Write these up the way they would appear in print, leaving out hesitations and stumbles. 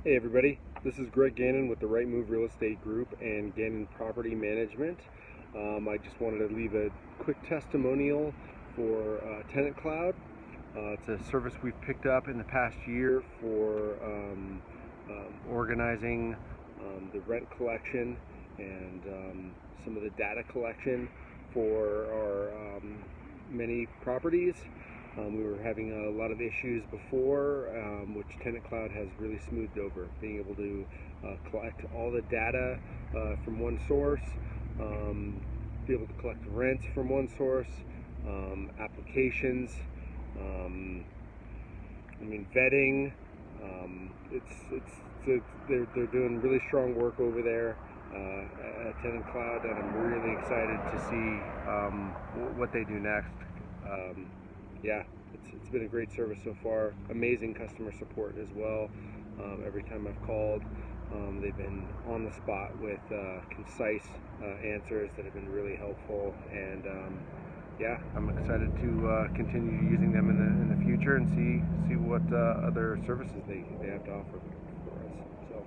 Hey everybody, this is Greg Gannon with the Right Move Real Estate Group and Gannon Property Management. I just wanted to leave a quick testimonial for TenantCloud. It's a service we've picked up in the past year for organizing the rent collection and some of the data collection for our many properties. We were having a lot of issues before, which TenantCloud has really smoothed over, being able to collect all the data from one source, be able to collect rents from one source, applications, vetting. They're doing really strong work over there at TenantCloud, and I'm really excited to see what they do next. Yeah, it's been a great service so far. Amazing customer support as well. Every time I've called, they've been on the spot with concise answers that have been really helpful. And yeah, I'm excited to continue using them in the future and see what other services they have to offer for us. So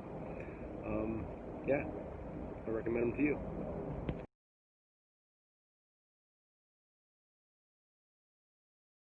yeah, I recommend them to you.